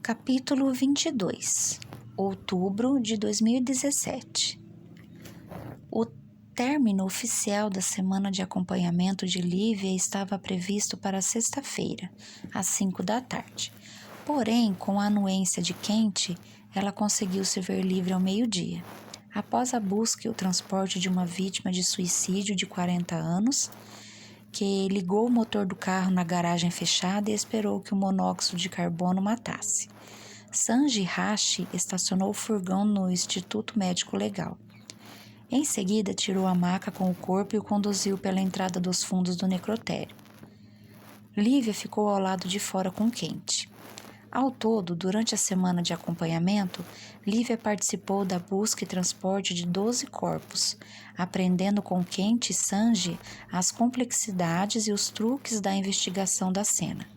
Capítulo 22. Outubro de 2017. O término oficial da semana de acompanhamento de Lívia estava previsto para sexta-feira, às 5 da tarde. Porém, com a anuência de Kent, ela conseguiu se ver livre ao meio-dia. Após a busca e o transporte de uma vítima de suicídio de 40 anos, que ligou o motor do carro na garagem fechada e esperou que o monóxido de carbono matasse. Sanji Hashi estacionou o furgão no Instituto Médico Legal. Em seguida, tirou a maca com o corpo e o conduziu pela entrada dos fundos do necrotério. Lívia ficou ao lado de fora com Kent. Ao todo, durante a semana de acompanhamento, Lívia participou da busca e transporte de 12 corpos, aprendendo com Kent e Sanji as complexidades e os truques da investigação da cena.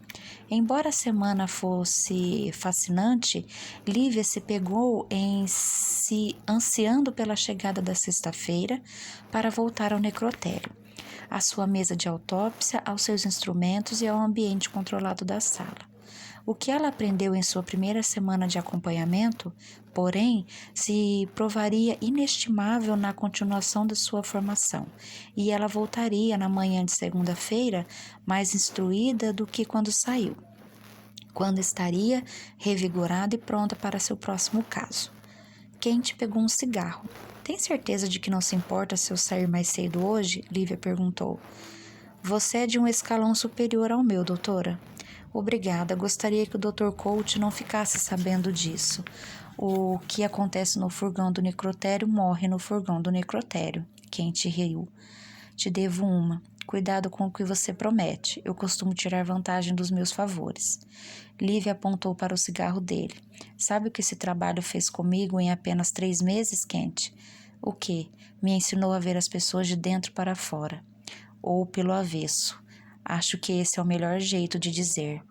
Embora a semana fosse fascinante, Lívia se pegou ansiando pela chegada da sexta-feira para voltar ao necrotério, à sua mesa de autópsia, aos seus instrumentos e ao ambiente controlado da sala. O que ela aprendeu em sua primeira semana de acompanhamento, porém, se provaria inestimável na continuação de sua formação, e ela voltaria na manhã de segunda-feira mais instruída do que quando saiu, quando estaria revigorada e pronta para seu próximo caso. Kent pegou um cigarro. "Tem certeza de que não se importa se eu sair mais cedo hoje?" Lívia perguntou. "Você é de um escalão superior ao meu, doutora." "Obrigada, gostaria que o Dr. Colt não ficasse sabendo disso. O que acontece no furgão do necrotério morre no furgão do necrotério." Kent riu. "Te devo uma. Cuidado com o que você promete. Eu costumo tirar vantagem dos meus favores." Lívia apontou para o cigarro dele. "Sabe o que esse trabalho fez comigo em apenas 3 meses, Kent?" "O quê?" "Me ensinou a ver as pessoas de dentro para fora. Ou pelo avesso. Acho que esse é o melhor jeito de dizer.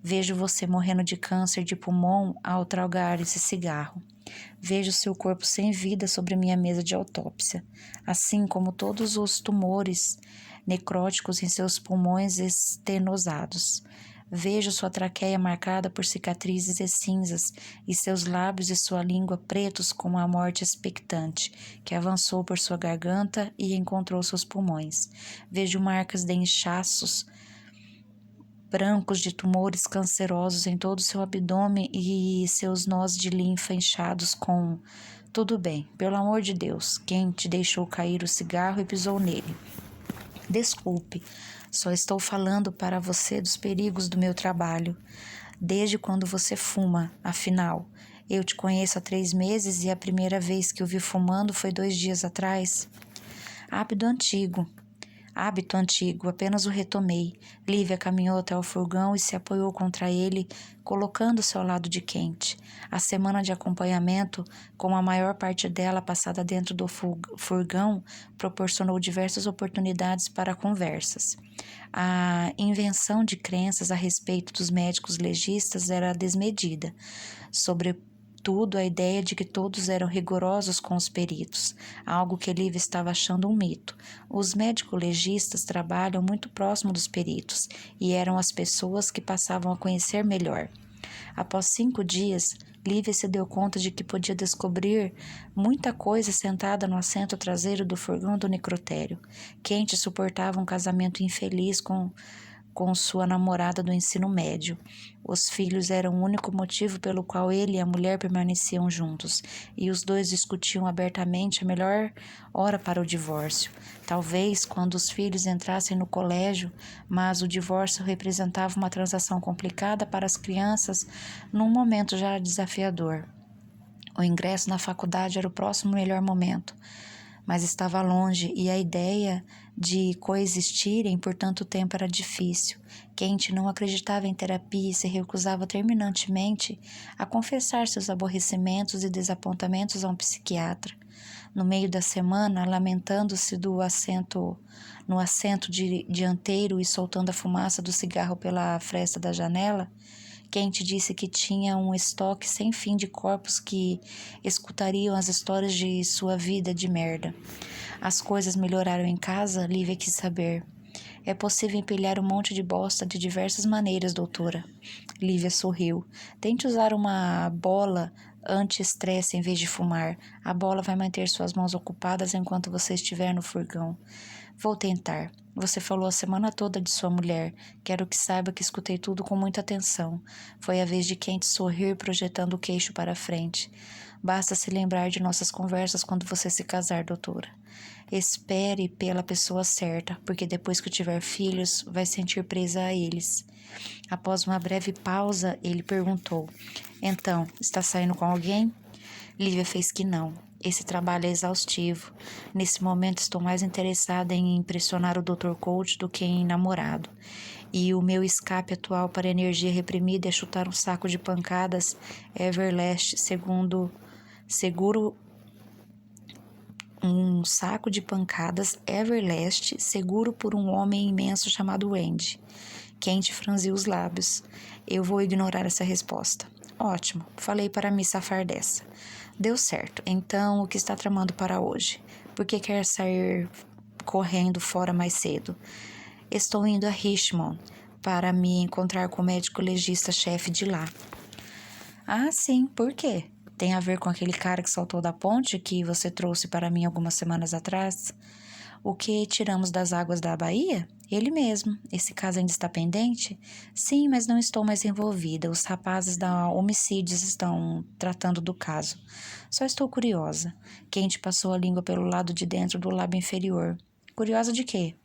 Vejo você morrendo de câncer de pulmão ao tragar esse cigarro. Vejo seu corpo sem vida sobre minha mesa de autópsia, assim como todos os tumores necróticos em seus pulmões estenosados. Vejo sua traqueia marcada por cicatrizes e cinzas, e seus lábios e sua língua pretos como a morte expectante, que avançou por sua garganta e encontrou seus pulmões. Vejo marcas de inchaços brancos de tumores cancerosos em todo o seu abdômen e seus nós de linfa inchados com... Tudo bem, pelo amor de Deus." Kent deixou cair o cigarro e pisou nele. "Desculpe, só estou falando para você dos perigos do meu trabalho. Desde quando você fuma, afinal? Eu te conheço há 3 meses e a primeira vez que o vi fumando foi 2 dias atrás." Hábito antigo, apenas o retomei." Lívia caminhou até o furgão e se apoiou contra ele, colocando-se ao lado de Kent. A semana de acompanhamento, com a maior parte dela passada dentro do furgão, proporcionou diversas oportunidades para conversas. A invenção de crenças a respeito dos médicos legistas era desmedida, sobretudo a ideia de que todos eram rigorosos com os peritos, algo que Lívia estava achando um mito. Os médicos legistas trabalham muito próximo dos peritos e eram as pessoas que passavam a conhecer melhor. Após 5 dias, Lívia se deu conta de que podia descobrir muita coisa sentada no assento traseiro do furgão do necrotério. Kent suportava um casamento infeliz com sua namorada do ensino médio. Os filhos eram o único motivo pelo qual ele e a mulher permaneciam juntos, e os dois discutiam abertamente a melhor hora para o divórcio. Talvez quando os filhos entrassem no colégio, mas o divórcio representava uma transação complicada para as crianças num momento já desafiador. O ingresso na faculdade era o próximo melhor momento, mas estava longe e a ideia de coexistirem por tanto tempo era difícil. Kent não acreditava em terapia e se recusava terminantemente a confessar seus aborrecimentos e desapontamentos a um psiquiatra. No meio da semana, lamentando-se no assento dianteiro e soltando a fumaça do cigarro pela fresta da janela, Kent disse que tinha um estoque sem fim de corpos que escutariam as histórias de sua vida de merda. "As coisas melhoraram em casa?" Lívia quis saber. "É possível empilhar um monte de bosta de diversas maneiras, doutora." Lívia sorriu. Tente usar uma bola anti-estresse em vez de fumar. A bola vai manter suas mãos ocupadas enquanto você estiver no furgão. Vou tentar. Você falou a semana toda de sua mulher. Quero que saiba que escutei tudo com muita atenção. Foi a vez de Kent sorrir, projetando o queixo para a frente. Basta se lembrar de nossas conversas quando você se casar, doutora. Espere pela pessoa certa, porque depois que tiver filhos, vai sentir presa a eles. Após uma breve pausa, ele perguntou: Então, está saindo com alguém? Lívia fez que não. Esse trabalho é exaustivo. Nesse momento estou mais interessada em impressionar o Dr. Coach do que em namorado. E o meu escape atual para a energia reprimida é chutar um saco de pancadas Everlast, um saco de pancadas Everlast seguro por um homem imenso chamado Andy. Kent franziu os lábios. Eu vou ignorar essa resposta. Ótimo, falei para me safar dessa. Deu certo. Então, o que está tramando para hoje? Por que quer sair correndo fora mais cedo? Estou indo a Richmond para me encontrar com o médico legista-chefe de lá. Ah, sim, por quê? Tem a ver com aquele cara que saltou da ponte que você trouxe para mim algumas semanas atrás? O que tiramos das águas da Bahia? Ele mesmo. Esse caso ainda está pendente? Sim, mas não estou mais envolvida. Os rapazes da Homicídios estão tratando do caso. Só estou curiosa. Kent passou a língua pelo lado de dentro do lábio inferior. Curiosa de quê?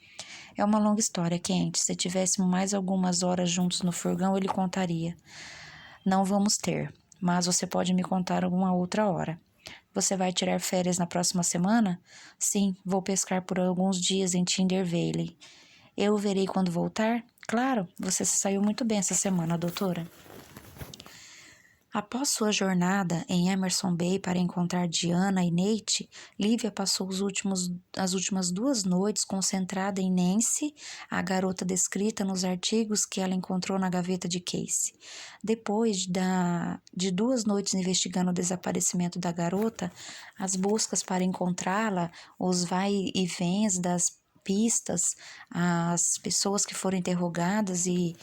É uma longa história, Kent. Se tivéssemos mais algumas horas juntos no furgão, ele contaria. Não vamos ter, mas você pode me contar alguma outra hora. Você vai tirar férias na próxima semana? Sim, vou pescar por alguns dias em Tinder Valley. Eu o verei quando voltar? Claro, você se saiu muito bem essa semana, doutora. Após sua jornada em Emerson Bay para encontrar Diana e Nate, Lívia passou as últimas 2 noites concentrada em Nancy, a garota descrita nos artigos que ela encontrou na gaveta de Casey. Depois de 2 noites investigando o desaparecimento da garota, as buscas para encontrá-la, os vai e vens das pistas, as pessoas que foram interrogadas e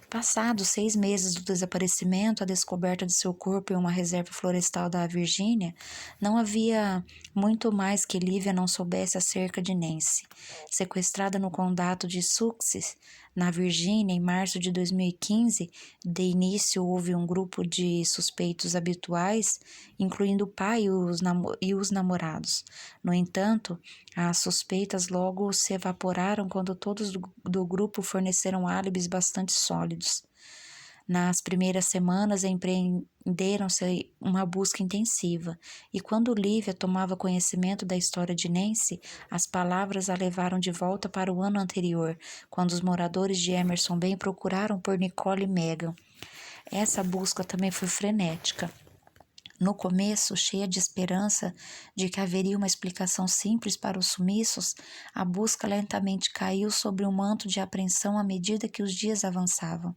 passados 6 meses do desaparecimento, a descoberta de seu corpo em uma reserva florestal da Virgínia, não havia muito mais que Lívia não soubesse acerca de Nancy. Sequestrada no condado de Sussex, na Virgínia, em março de 2015, de início houve um grupo de suspeitos habituais, incluindo o pai e os namorados. No entanto, as suspeitas logo se evaporaram quando todos do grupo forneceram álibis bastante sólidos. Nas primeiras semanas, empreenderam-se uma busca intensiva, e quando Lívia tomava conhecimento da história de Nancy, as palavras a levaram de volta para o ano anterior, quando os moradores de Emerson Bay procuraram por Nicole e Megan. Essa busca também foi frenética. No começo, cheia de esperança de que haveria uma explicação simples para os sumiços, a busca lentamente caiu sobre um manto de apreensão à medida que os dias avançavam.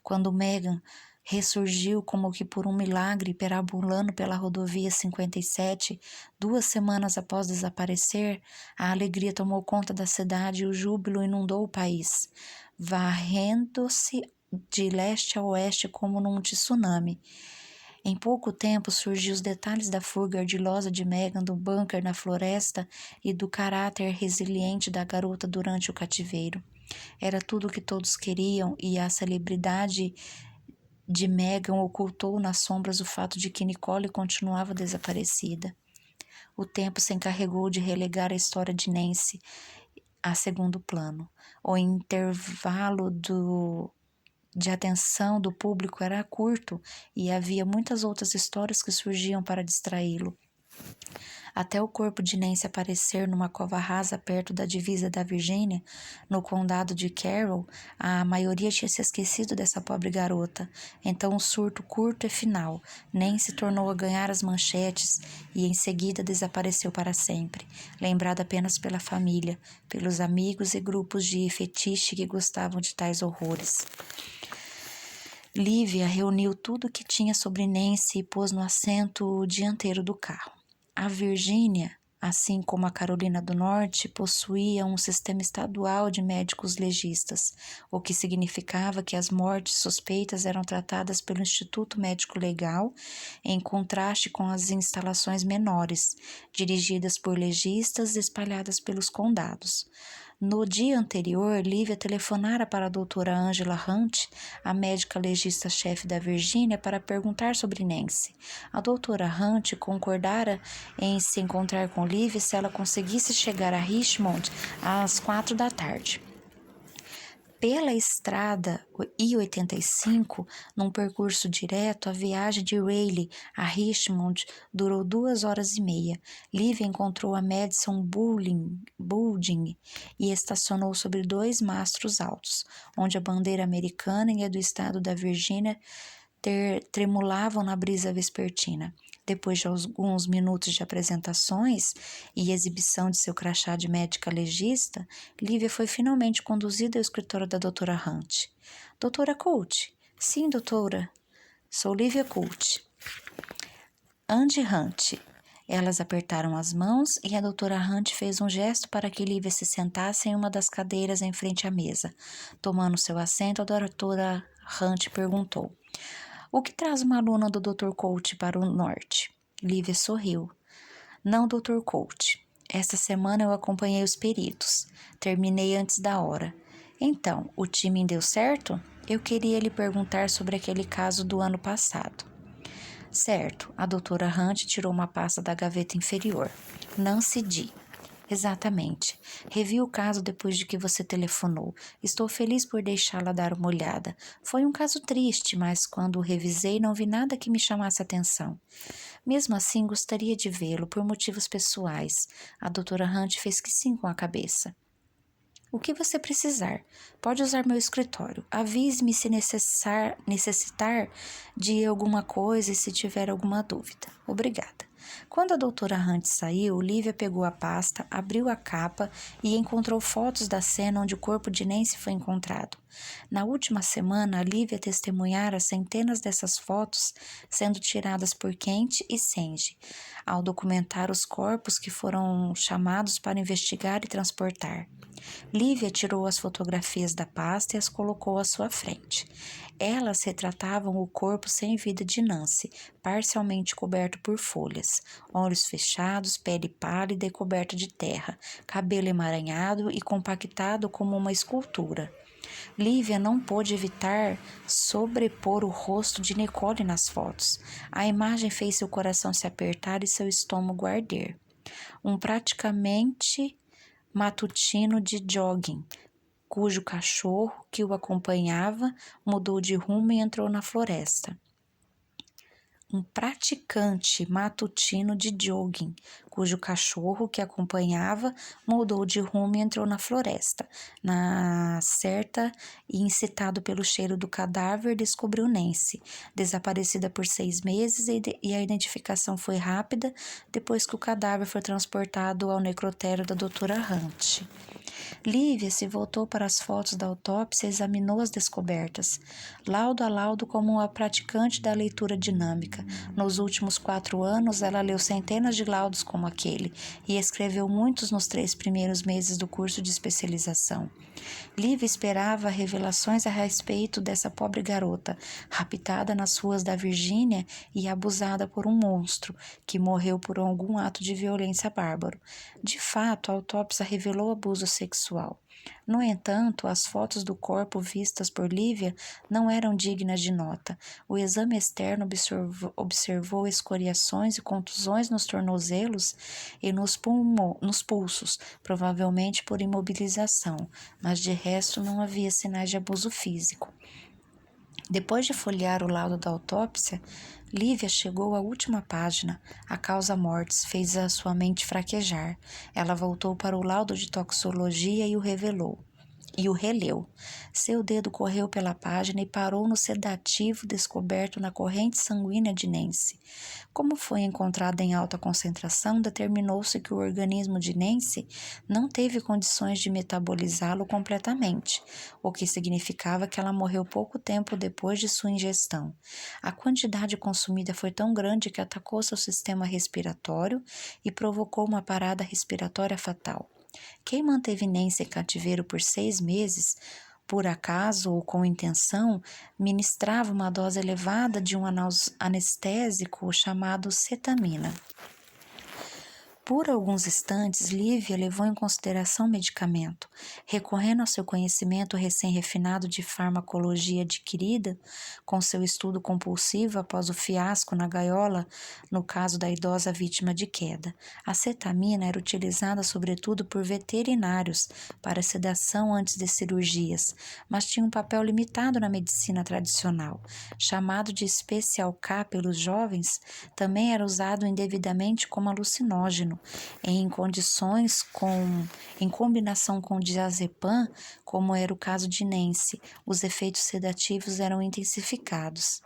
Quando Megan ressurgiu como que por um milagre, perambulando pela rodovia 57, 2 semanas após desaparecer, a alegria tomou conta da cidade e o júbilo inundou o país, varrendo-se de leste a oeste como num tsunami. Em pouco tempo surgiu os detalhes da fuga ardilosa de Megan do bunker na floresta e do caráter resiliente da garota durante o cativeiro. Era tudo o que todos queriam, e a celebridade de Megan ocultou nas sombras o fato de que Nicole continuava desaparecida. O tempo se encarregou de relegar a história de Nancy a segundo plano. O intervalo de atenção do público era curto e havia muitas outras histórias que surgiam para distraí-lo. Até o corpo de Nancy aparecer numa cova rasa perto da divisa da Virgínia, no condado de Carroll, a maioria tinha se esquecido dessa pobre garota. Então um surto curto e final. Nancy tornou a ganhar as manchetes e em seguida desapareceu para sempre, lembrada apenas pela família, pelos amigos e grupos de fetiche que gostavam de tais horrores. Lívia reuniu tudo o que tinha sobre Nancy e pôs no assento dianteiro do carro. A Virgínia, assim como a Carolina do Norte, possuía um sistema estadual de médicos legistas, o que significava que as mortes suspeitas eram tratadas pelo Instituto Médico Legal, em contraste com as instalações menores, dirigidas por legistas espalhadas pelos condados. No dia anterior, Lívia telefonara para a doutora Angela Hunt, a médica legista-chefe da Virgínia, para perguntar sobre Nancy. A doutora Hunt concordara em se encontrar com Lívia se ela conseguisse chegar a Richmond às 4 da tarde. Pela estrada I-85, num percurso direto, a viagem de Raleigh a Richmond durou 2 horas e meia. Lívia encontrou a Madison Building e estacionou sobre 2 mastros altos, onde a bandeira americana e a do estado da Virgínia tremulavam na brisa vespertina. Depois de alguns minutos de apresentações e exibição de seu crachá de médica legista, Lívia foi finalmente conduzida ao escritório da doutora Hunt. Doutora Colt? Sim, doutora. Sou Lívia Colt. Andy Hunt. Elas apertaram as mãos e a doutora Hunt fez um gesto para que Lívia se sentasse em uma das cadeiras em frente à mesa. Tomando seu assento, a doutora Hunt perguntou: o que traz uma aluna do Dr. Colt para o norte? Lívia sorriu. Não, Dr. Colt. Esta semana eu acompanhei os peritos. Terminei antes da hora. Então, o time deu certo? Eu queria lhe perguntar sobre aquele caso do ano passado. Certo. A doutora Hunt tirou uma pasta da gaveta inferior. Nancy D. Exatamente. Revi o caso depois de que você telefonou. Estou feliz por deixá-la dar uma olhada. Foi um caso triste, mas quando o revisei não vi nada que me chamasse atenção. Mesmo assim, gostaria de vê-lo por motivos pessoais. A doutora Hunt fez que sim com a cabeça. O que você precisar. Pode usar meu escritório. Avise-me se necessitar de alguma coisa e se tiver alguma dúvida. Obrigada. Quando a doutora Hunt saiu, Lívia pegou a pasta, abriu a capa e encontrou fotos da cena onde o corpo de Nancy foi encontrado. Na última semana, Lívia testemunhara centenas dessas fotos sendo tiradas por Kent e Sandy, ao documentar os corpos que foram chamados para investigar e transportar. Lívia tirou as fotografias da pasta e as colocou à sua frente. Elas retratavam o corpo sem vida de Nancy, parcialmente coberto por folhas, olhos fechados, pele pálida e coberta de terra, cabelo emaranhado e compactado como uma escultura. Lívia não pôde evitar sobrepor o rosto de Nicole nas fotos. A imagem fez seu coração se apertar e seu estômago arder. Praticamente matutino de jogging, cujo cachorro que o acompanhava mudou de rumo e entrou na floresta. Praticante matutino de jogging, cujo cachorro que acompanhava mudou de rumo e entrou na floresta. Na certa e incitado pelo cheiro do cadáver, descobriu Nancy, desaparecida por 6 meses, e a identificação foi rápida depois que o cadáver foi transportado ao necrotério da doutora Hunt. Lívia se voltou para as fotos da autópsia e examinou as descobertas, laudo a laudo, como uma praticante da leitura dinâmica. Nos últimos 4 anos, ela leu centenas de laudos como aquele e escreveu muitos nos 3 primeiros meses do curso de especialização. Lívia esperava revelações a respeito dessa pobre garota, raptada nas ruas da Virgínia e abusada por um monstro, que morreu por algum ato de violência bárbaro. De fato, a autópsia revelou abuso sexual. No entanto, as fotos do corpo vistas por Lívia não eram dignas de nota. O exame externo observou escoriações e contusões nos tornozelos e nos pulsos, provavelmente por imobilização, mas de resto não havia sinais de abuso físico. Depois de folhear o laudo da autópsia, Lívia chegou à última página. A causa mortis fez a sua mente fraquejar. Ela voltou para o laudo de toxicologia e o revelou. e o releu. Seu dedo correu pela página e parou no sedativo descoberto na corrente sanguínea de Nancy. Como foi encontrada em alta concentração, determinou-se que o organismo de Nancy não teve condições de metabolizá-lo completamente, o que significava que ela morreu pouco tempo depois de sua ingestão. A quantidade consumida foi tão grande que atacou seu sistema respiratório e provocou uma parada respiratória fatal. Quem manteve Nancy em cativeiro por 6 meses, por acaso ou com intenção, ministrava uma dose elevada de um anestésico chamado cetamina. Por alguns instantes, Lívia levou em consideração o medicamento. Recorrendo ao seu conhecimento recém-refinado de farmacologia adquirida, com seu estudo compulsivo após o fiasco na gaiola, no caso da idosa vítima de queda. A cetamina era utilizada sobretudo por veterinários para sedação antes de cirurgias, mas tinha um papel limitado na medicina tradicional. Chamado de especial K pelos jovens, também era usado indevidamente como alucinógeno, em combinação com diazepam, como era o caso de Nancy, os efeitos sedativos eram intensificados.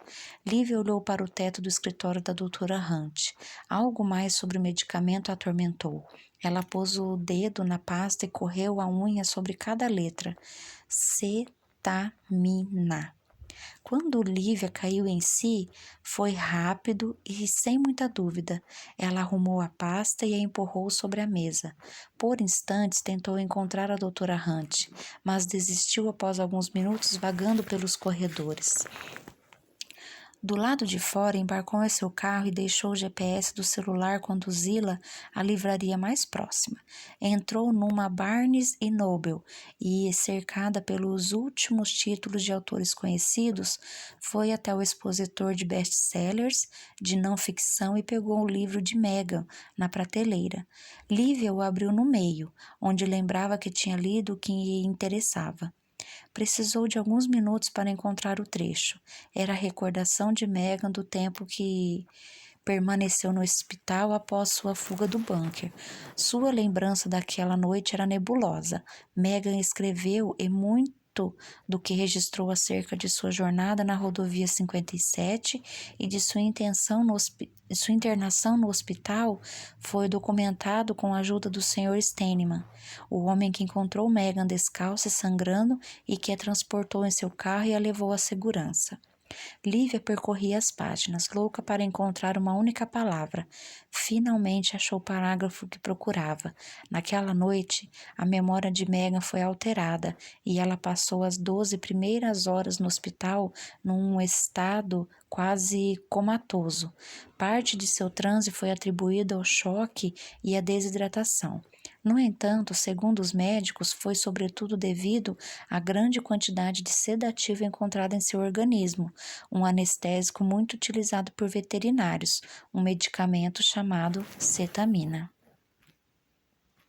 Lívia olhou para o teto do escritório da doutora Hunt. Algo mais sobre o medicamento a atormentou. Ela pôs o dedo na pasta e correu a unha sobre cada letra. Cetamina. Quando Lívia caiu em si, foi rápido e sem muita dúvida. Ela arrumou a pasta e a empurrou sobre a mesa. Por instantes tentou encontrar a doutora Hunt, mas desistiu após alguns minutos vagando pelos corredores. Do lado de fora, embarcou em seu carro e deixou o GPS do celular conduzi-la à livraria mais próxima. Entrou numa Barnes & Noble e, cercada pelos últimos títulos de autores conhecidos, foi até o expositor de best-sellers de não-ficção e pegou o livro de Megan na prateleira. Lívia o abriu no meio, onde lembrava que tinha lido o que lhe interessava. Precisou de alguns minutos para encontrar o trecho. Era a recordação de Megan do tempo que permaneceu no hospital após sua fuga do bunker. Sua lembrança daquela noite era nebulosa. Megan escreveu e muito do que registrou acerca de sua jornada na rodovia 57 e de sua internação no hospital foi documentado com a ajuda do Sr. Steinman, o homem que encontrou Megan descalça e sangrando e que a transportou em seu carro e a levou à segurança. Lívia percorria as páginas, louca para encontrar uma única palavra. Finalmente achou o parágrafo que procurava. Naquela noite, a memória de Megan foi alterada e ela passou as 12 primeiras horas no hospital num estado quase comatoso. Parte de seu transe foi atribuída ao choque e à desidratação. No entanto, segundo os médicos, foi sobretudo devido à grande quantidade de sedativo encontrada em seu organismo, um anestésico muito utilizado por veterinários, um medicamento chamado cetamina.